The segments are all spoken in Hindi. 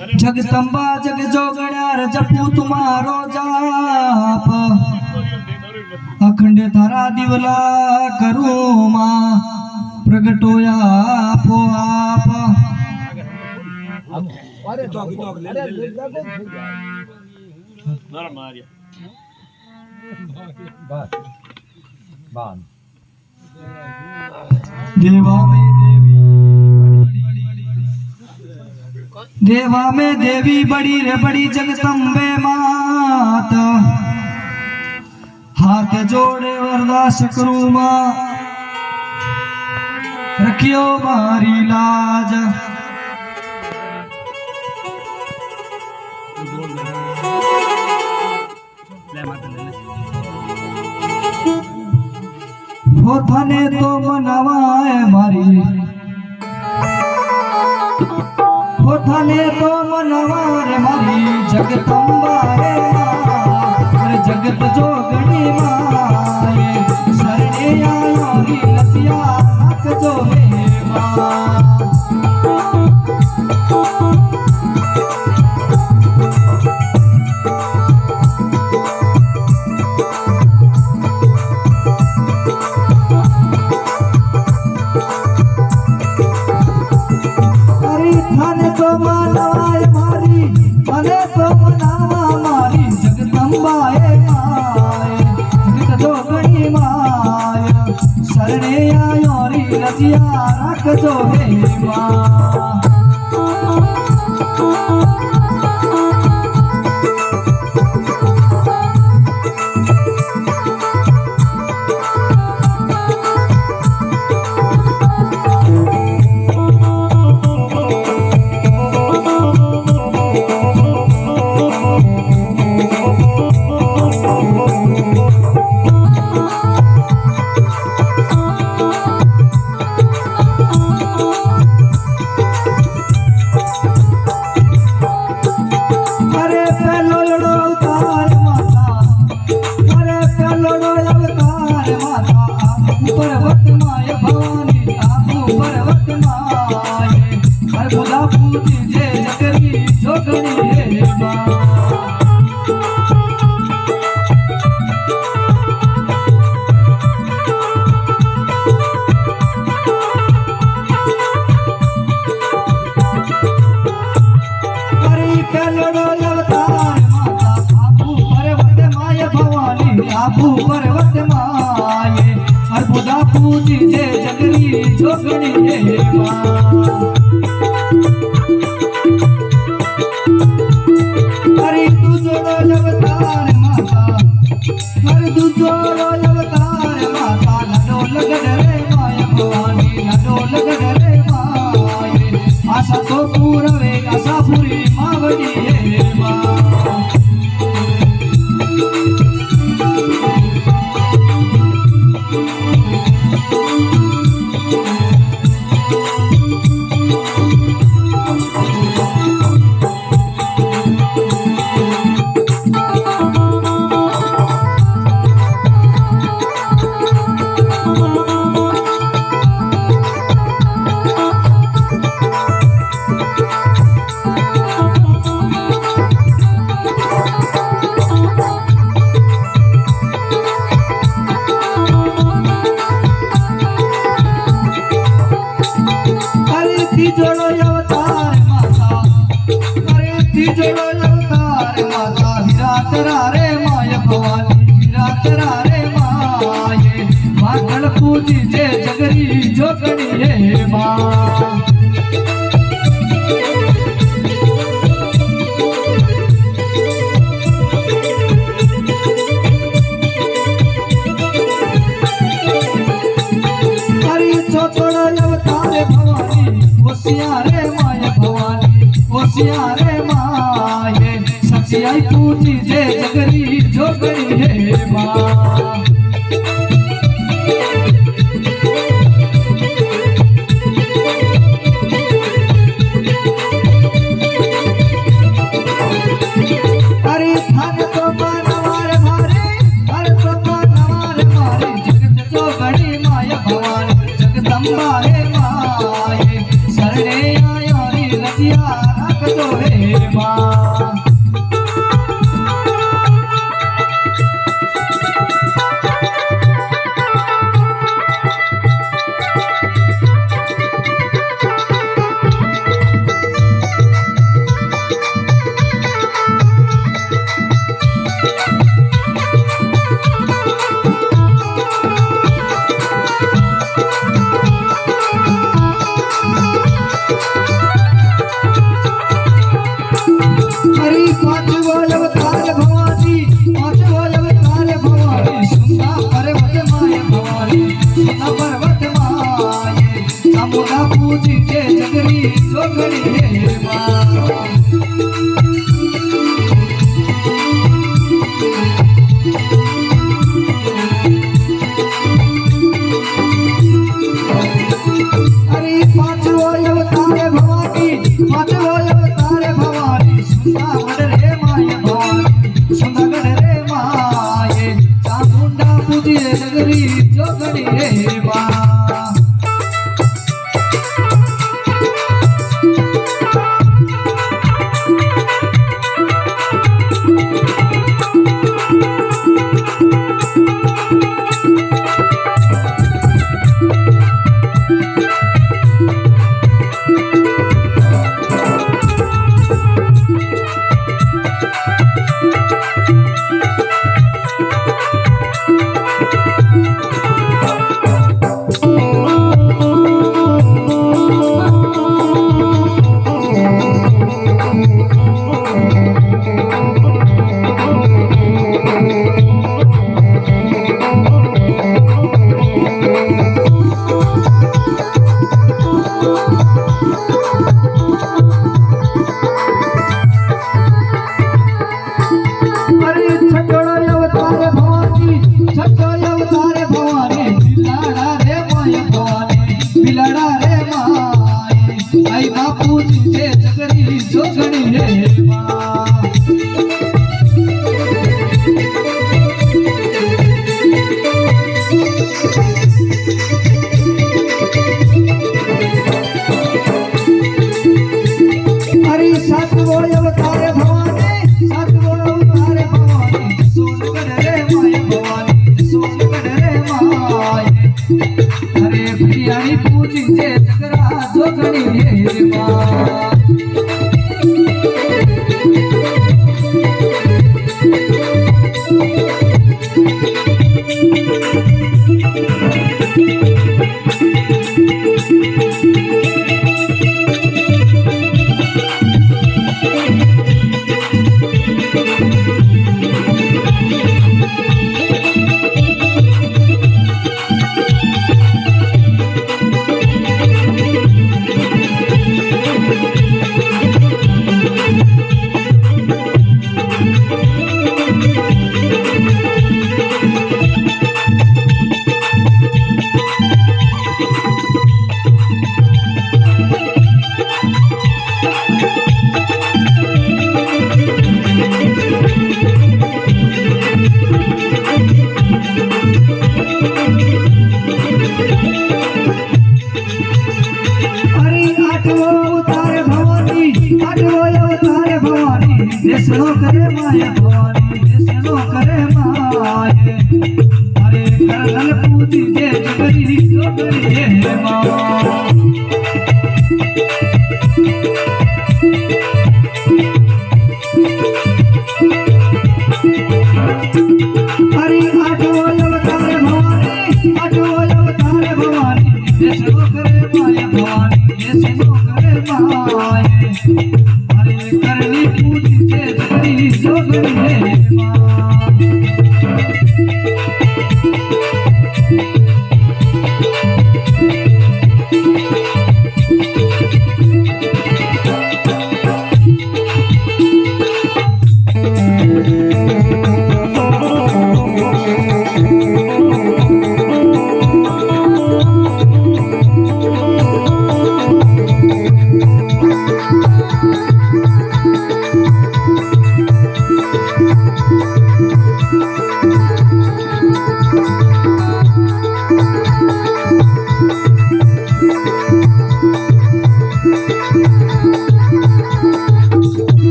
जगदंबा जग जोगण्यार जपू तुम्हारो जाप अखंड तारा दिवला करू मा प्रगटोया आपो आप देवा में देवी बड़ी रे बड़ी जगदम्बे मात हाथ जोड़े अरदास करूं मां रखियो मारी लाज हो थाने तो मनावा है मारी हो थाने तो मनावा रे मारी जगदम्बा रे मां जगत जोगणी माए शरणे आयो री लसिया नाक जो हे मां थाने तो मनावा मारी थाने तो मनावा मारी जगदम्बा है माए जगत जोगणी माए शरणे आयो री लसिया नाक जो हे मां पर्वत माय भवानी आपू पर्वत माय हर बुधा पूजी जे जगरी जोगणी हे मां हरि कलड़ो अवतार माता आपू पर्वत माय भवानी आपू पर्वत माय हर बुधा पूजी जे जगरी जोगणी हे मां हरि तू जोड़ो अवतार माता हरि तू जोड़ो अवतार माता लडो लगड़ रे माय भवानी लडो लगड़ रे माय आशा तो पूरवे आशा पूरी मावड़ी हे मां जोड़ो अवतार माता अरे ती जोड़ो अवतार माता हीरा तेरा रे माय भवानी हीरा तेरा रे माये मागल पूजी जे जगरी जोगणी हे मां हरि छोटो अवतार भवानी ओसिया रे माय भवानी ओसिया रे माये सचियाई पूजी जे जगरी जोगणी हे मां हरि थाने तो मनवार मारे हर तो मनवार मारे जगत जोगणी माय भवानी जगदम्बा हे माये शरणे आयो री लसिया भक्तो हे मां। देशनो करे माया भवानी देशनो करे माये अरे करल पूजी जे जगरी सो करे मां हरि आठो अवतार भवानी देशनो करे माया भवानी देशनो करे माये अरे करली पूजी जे जगरी सो करे मां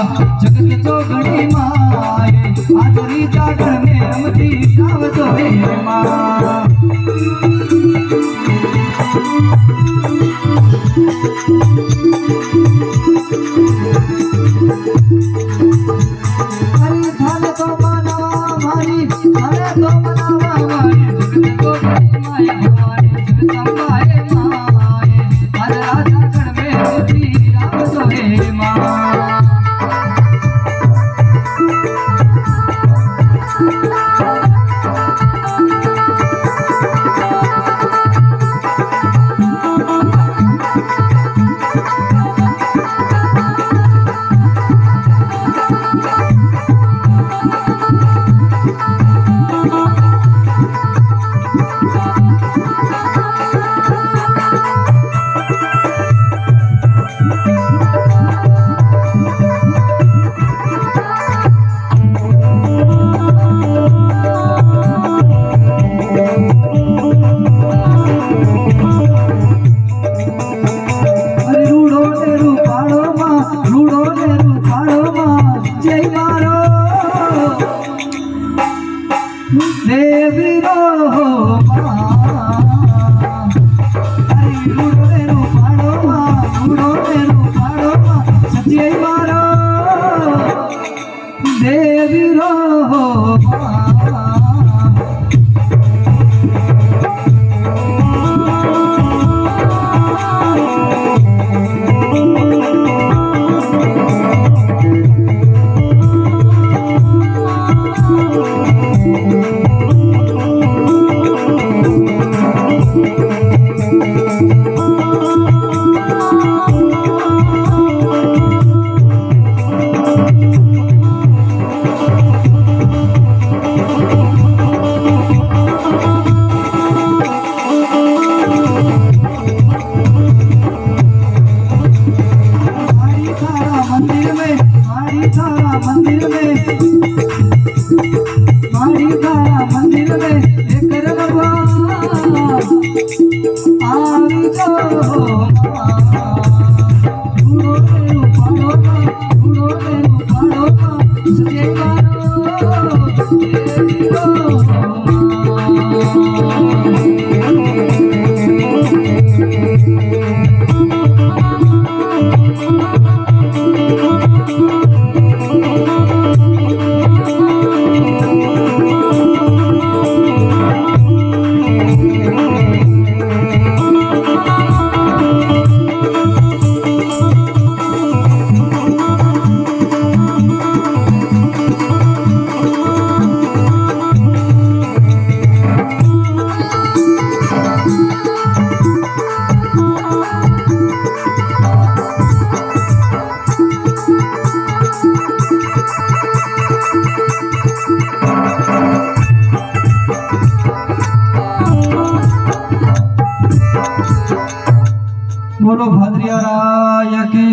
જગત જોગણી માએ આદરી જાગર ને રમતી આવતો રે માં હરી થાન તો મનાવા મારી હરે તો મનાવા મારી જગત જોગણી માએ ભવાની જગદંબાએ માએ આદરા જાગર ને રમતી આવતો રે માં બોલો ભાદરિયા રાય કી